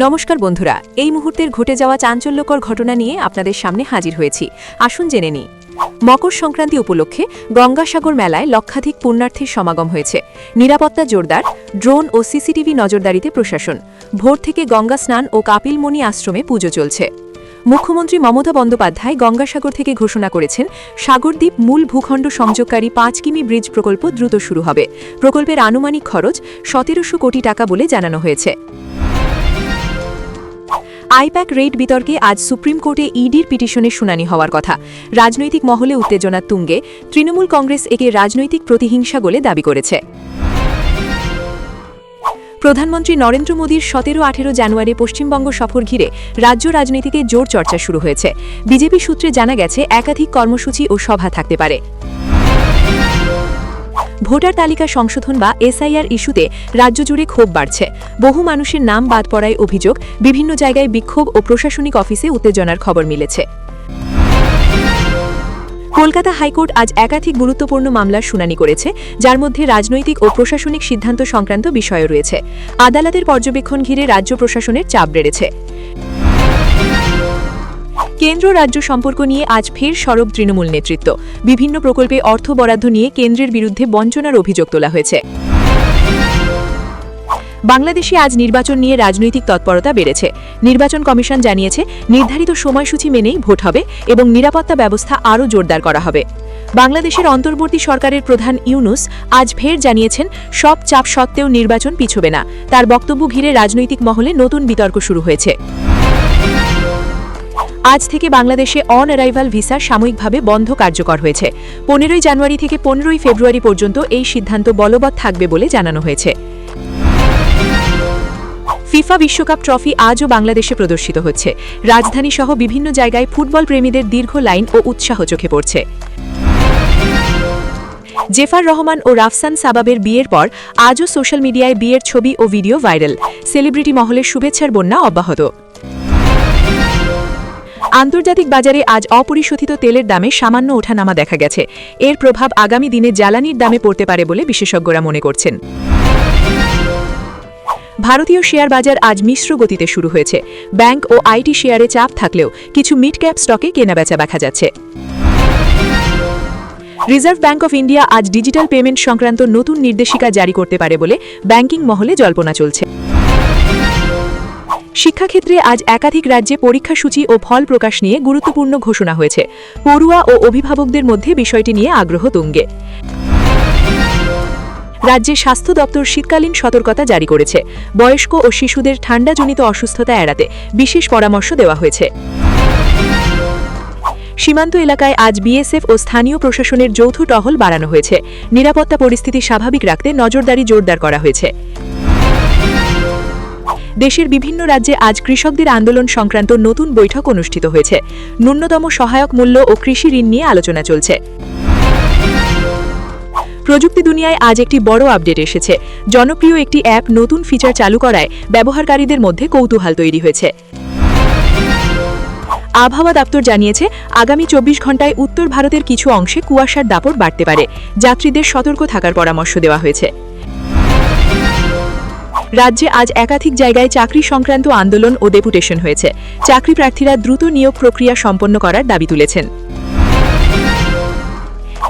নমস্কার বন্ধুরা, এই মুহূর্তের ঘটে যাওয়া চাঞ্চল্যকর ঘটনা নিয়ে আপনাদের সামনে হাজির হয়েছি। আসুন জেনে নিই। মকর সংক্রান্তি উপলক্ষে গঙ্গাসাগর মেলায় লক্ষাধিক পুণ্যার্থীর সমাগম হয়েছে। নিরাপত্তা জোরদার, ড্রোন ও সিসিটিভি নজরদারিতে প্রশাসন। ভোর থেকে গঙ্গা স্নান ও কাপিলমণি আশ্রমে পুজো চলছে। মুখ্যমন্ত্রী মমতা বন্দ্যোপাধ্যায় গঙ্গাসাগর থেকে ঘোষণা করেছেন, সাগরদ্বীপ মূল ভূখণ্ড সংযোগকারী ৫ কিমি ব্রিজ প্রকল্প দ্রুত শুরু হবে। প্রকল্পের আনুমানিক খরচ ১৭০০ কোটি টাকা বলে জানানো হয়েছে। আইপ্যাক রেড বিতর্কে আজ সুপ্রিম কোর্টে ইডির পিটিশনের শুনানি হওয়ার কথা। রাজনৈতিক মহলে উত্তেজনা তুঙ্গে। তৃণমূল কংগ্রেস একে রাজনৈতিক প্রতিহিংসা বলে দাবি করেছে। প্রধানমন্ত্রী নরেন্দ্র মোদীর ১৭-১৮ জানুয়ারি পশ্চিমবঙ্গ সফর ঘিরে রাজ্য রাজনীতিতে জোর চর্চা শুরু হয়েছে। বিজেপি সূত্রে জানা গেছে, একাধিক কর্মসূচি ও সভা থাকতে পারে। ভোটার তালিকা সংশোধন বা এসআইআর ইস্যুতে রাজ্য জুড়ে ক্ষোভ বাড়ছে। বহু মানুষের নাম বাদ পড়ায় অভিযোগ, বিভিন্ন জায়গায় বিক্ষোভ ও প্রশাসনিক অফিসে উত্তেজনার খবর মিলেছে। কলকাতা হাইকোর্ট আজ একাধিক গুরুত্বপূর্ণ মামলার শুনানি করেছে, যার মধ্যে রাজনৈতিক ও প্রশাসনিক সিদ্ধান্ত সংক্রান্ত বিষয়ও রয়েছে। আদালতের পর্যবেক্ষণ ঘিরে রাজ্য প্রশাসনের চাপ বেড়েছে। কেন্দ্র রাজ্য সম্পর্ক নিয়ে আজ ফের সরব তৃণমূল নেতৃত্ব। বিভিন্ন প্রকল্পে অর্থ বরাদ্দ নিয়ে কেন্দ্রের বিরুদ্ধে বঞ্চনার অভিযোগ তোলা হয়েছে। বাংলাদেশে আজ নির্বাচন নিয়ে রাজনৈতিক তৎপরতা বেড়েছে। নির্বাচন কমিশন জানিয়েছে, নির্ধারিত সময়সূচি মেনেই ভোট হবে এবং নিরাপত্তা ব্যবস্থা আরও জোরদার করা হবে। বাংলাদেশের অন্তর্বর্তী সরকারের প্রধান ইউনুস আজ ফের জানিয়েছেন, সব চাপ সত্ত্বেও নির্বাচন পিছবে না। তার বক্তব্য ঘিরে রাজনৈতিক মহলে নতুন বিতর্ক শুরু হয়েছে। আজ থেকে বাংলাদেশে অন অ্যারাইভাল ভিসা সাময়িকভাবে বন্ধ কার্যকর হয়েছে। ১৫ জানুয়ারি থেকে ১৫ ফেব্রুয়ারি পর্যন্ত এই সিদ্ধান্ত বলবৎ থাকবে বলে জানানো হয়েছে। ফিফা বিশ্বকাপ ট্রফি আজও বাংলাদেশে প্রদর্শিত হচ্ছে। রাজধানী সহ বিভিন্ন জায়গায় ফুটবল প্রেমীদের দীর্ঘ লাইন ও উৎসাহ চোখে পড়ছে। জেফার রহমান ও রাফসান সাবাবের বিয়ের পর আজও সোশ্যাল মিডিয়ায় বিয়ের ছবি ও ভিডিও ভাইরাল। সেলিব্রিটি মহলের শুভেচ্ছার বন্যা অব্যাহত। আন্তর্জাতিক বাজারে আজ অপরিশোধিত তেলের দামে সামান্য ওঠানামা দেখা গেছে। এর প্রভাব আগামী দিনে জ্বালানির দামে পড়তে পারে বলে বিশেষজ্ঞরা মনে করছেন। ভারতীয় শেয়ার বাজার আজ মিশ্র গতিতে শুরু হয়েছে। ব্যাংক ও আইটি শেয়ারে চাপ থাকলেও কিছু মিড ক্যাপ স্টকে কেনাবেচা দেখা যাচ্ছে। রিজার্ভ ব্যাংক অফ ইন্ডিয়া আজ ডিজিটাল পেমেন্ট সংক্রান্ত নতুন নির্দেশিকা জারি করতে পারে বলে ব্যাংকিং মহলে জল্পনা চলছে। শিক্ষাক্ষেত্রে আজ একাধিক রাজ্যে পরীক্ষাসূচি ও ফল প্রকাশ নিয়ে গুরুত্বপূর্ণ ঘোষণা হয়েছে। পড়ুয়া ও অভিভাবকদের মধ্যে বিষয়টি নিয়ে আগ্রহ তুঙ্গে। রাজ্যের স্বাস্থ্য দপ্তর শীতকালীন সতর্কতা জারি করেছে। বয়স্ক ও শিশুদের ঠান্ডাজনিত অসুস্থতা এড়াতে বিশেষ পরামর্শ দেওয়া হয়েছে। সীমান্ত এলাকায় আজ বিএসএফ ও স্থানীয় প্রশাসনের যৌথ টহল বাড়ানো হয়েছে। নিরাপত্তা পরিস্থিতি স্বাভাবিক রাখতে নজরদারি জোরদার করা হয়েছে। দেশের বিভিন্ন রাজ্যে আজ কৃষকদের আন্দোলন সংক্রান্ত নতুন বৈঠক অনুষ্ঠিত হয়েছে। ন্যূনতম সহায়ক মূল্য ও কৃষি ঋণ নিয়ে আলোচনা চলছে। প্রযুক্তি দুনিয়ায় আজ একটি বড় আপডেট এসেছে। জনপ্রিয় একটি অ্যাপ নতুন ফিচার চালু করায় ব্যবহারকারীদের মধ্যে কৌতূহল তৈরি হয়েছে। আবহাওয়া দপ্তর জানিয়েছে, আগামী ২৪ ঘণ্টায় উত্তর ভারতের কিছু অংশে কুয়াশার দাপট বাড়তে পারে। যাত্রীদের সতর্ক থাকার পরামর্শ দেওয়া হয়েছে। রাজ্যে আজ একাধিক জায়গায় চাকরি সংক্রান্ত আন্দোলন ও ডেপুটেশন হয়েছে। চাকরি প্রার্থীরা দ্রুত নিয়োগ প্রক্রিয়া সম্পন্ন করার দাবি তুলেছেন।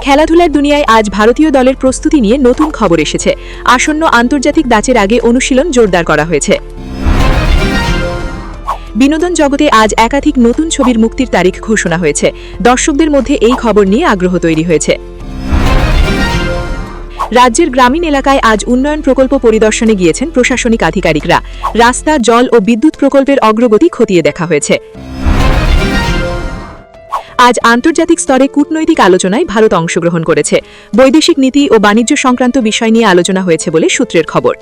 খেলাধুলার দুনিয়ায় আজ ভারতীয় দলের প্রস্তুতি নিয়ে নতুন খবর এসেছে। আসন্ন আন্তর্জাতিক ম্যাচের আগে অনুশীলন জোরদার করা হয়েছে। বিনোদন জগতে আজ একাধিক নতুন ছবির মুক্তির তারিখ ঘোষণা হয়েছে। দর্শকদের মধ্যে এই খবর নিয়ে আগ্রহ তৈরি হয়েছে। রাজ্যের গ্রামীণ এলাকায় আজ উন্নয়ন প্রকল্প পরিদর্শনে গিয়েছেন প্রশাসনিক আধিকারিকরা। রাস্তা, জল ও বিদ্যুৎ প্রকল্পের অগ্রগতি খতিয়ে দেখা হয়েছে। আজ আন্তর্জাতিক স্তরে কূটনৈতিক আলোচনায় ভারত অংশগ্রহণ করেছে। বৈদেশিক নীতি ও বাণিজ্য সংক্রান্ত বিষয় নিয়ে আলোচনা হয়েছে বলে সূত্রের খবর।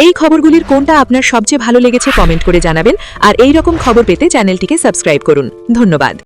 এই খবরগুলির কোনটা আপনার সবচেয়ে ভালো লেগেছে কমেন্ট করে জানাবেন। আর এই রকম খবর পেতে চ্যানেলটিকে সাবস্ক্রাইব করুন। ধন্যবাদ।